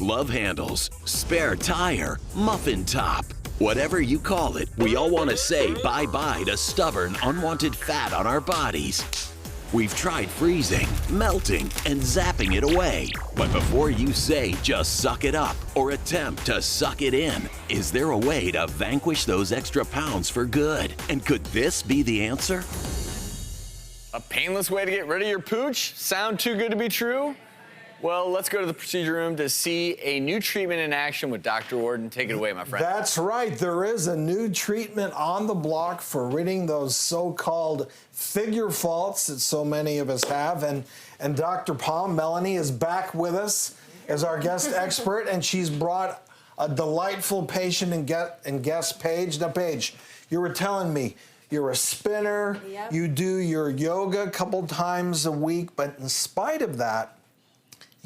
love handles, spare tire, muffin top. Whatever you call it, we all want to say bye-bye to stubborn, unwanted fat on our bodies. We've tried freezing, melting, and zapping it away. But before you say just suck it up or attempt to suck it in, is there a way to vanquish those extra pounds for good? And could this be the answer? A painless way to get rid of your pooch? Sound too good to be true? Well, let's go to the procedure room to see a new treatment in action with Dr. Warden. Take it away, my friend. That's right. There is a new treatment on the block for ridding those so-called figure faults that so many of us have. And Dr. Palm, Melanie, is back with us as our guest expert, and she's brought a delightful patient and guest, Paige. Now, Paige, you were telling me you're a spinner. Yep. You do your yoga a couple times a week, but in spite of that,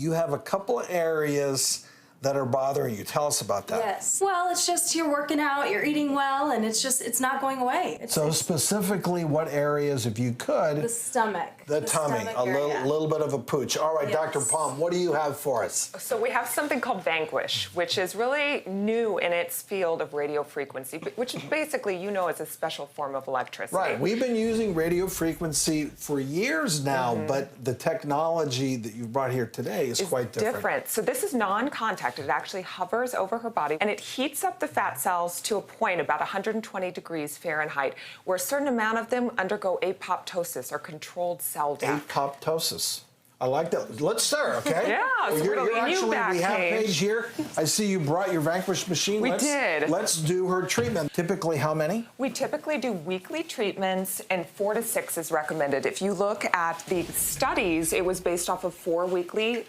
you have a couple of areas that are bothering you. Tell us about that. Yes. Well, it's just you're working out, you're eating well, and it's not going away. So specifically, what areas, if you could? The stomach. The tummy, stomach a area. little bit of a pooch. All right, Yes. Dr. Palm, what do you have for us? So we have something called Vanquish, which is really new in its field of radio frequency, which is basically, is a special form of electricity. Right, we've been using radio frequency for years now, but the technology that you've brought here today is quite different. So this is non-contact. It actually hovers over her body, and it heats up the fat cells to a point about 120 degrees Fahrenheit, where a certain amount of them undergo apoptosis, or controlled cell death. Apoptosis. I like that. Let's start, okay? Yeah, so you're actually, we have Paige here. I see you brought your Vanquish machine. We did. Let's do her treatment. Typically, how many? We typically do weekly treatments, and 4 to 6 is recommended. If you look at the studies, it was based off of 4 weekly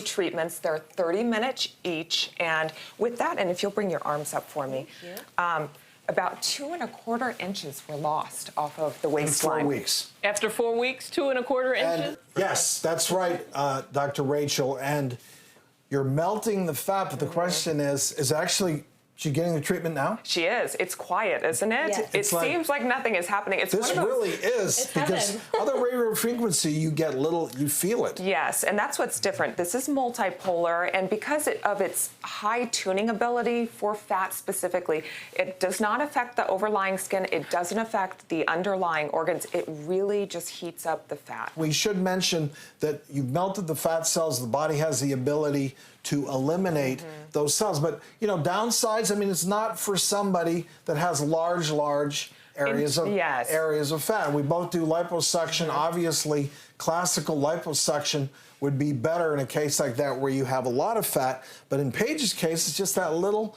treatments. They're 30 minutes each, and with that, and if you'll bring your arms up for me, about 2 1/4 inches were lost off of the waistline. In 4 weeks. After 4 weeks, 2 1/4 inches? And yes, that's right, Dr. Rachel, and you're melting the fat, but the question is actually, she getting the treatment now? She is. It's quiet, isn't it? Yes. It seems like nothing is happening. It's This one of those, really is, It's because heaven. other radio frequency, you get little, you feel it. Yes, and that's what's different. This is multipolar, and because of its high tuning ability for fat specifically, it does not affect the overlying skin. It doesn't affect the underlying organs. It really just heats up the fat. We should mention that you've melted the fat cells. The body has the ability to eliminate those cells. But, downsides, it's not for somebody that has large areas of fat. We both do liposuction. Obviously, classical liposuction would be better in a case like that where you have a lot of fat. But in Paige's case, it's just that little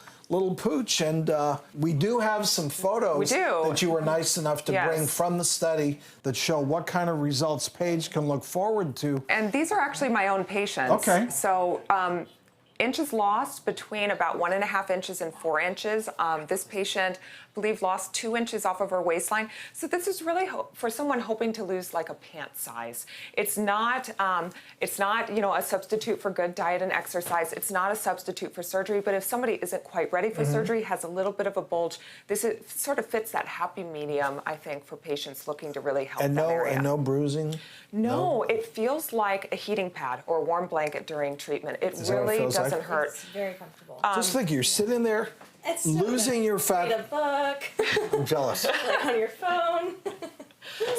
pooch, and we do have some photos that you were nice enough to bring from the study that show what kind of results Paige can look forward to. And these are actually my own patients. Okay. So inches lost between about 1.5 inches and 4 inches. This patient, I believe, lost 2 inches off of her waistline. So this is really for someone hoping to lose like a pant size. It's not a substitute for good diet and exercise. It's not a substitute for surgery. But if somebody isn't quite ready for surgery, has a little bit of a bulge, this sort of fits that happy medium, I think, for patients looking to really help that area. And no bruising? No, it feels like a heating pad or a warm blanket during treatment. It really doesn't hurt. It's very comfortable. Just think, you're sitting there, It's so losing good. your fat. Read a book. I'm jealous. Like on your phone.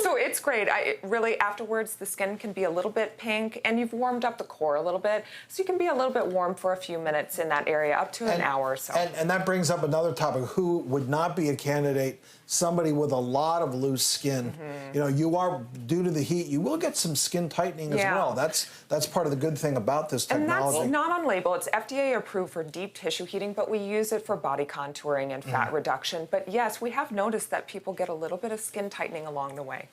So it's great. Really, afterwards, the skin can be a little bit pink, and you've warmed up the core a little bit, so you can be a little bit warm for a few minutes in that area, up to an hour or so. And that brings up another topic. Who would not be a candidate? Somebody with a lot of loose skin. You are, due to the heat, you will get some skin tightening as well. That's part of the good thing about this technology. And that's not on label. It's FDA approved for deep tissue heating, but we use it for body contouring and fat reduction. But yes, we have noticed that people get a little bit of skin tightening along the way.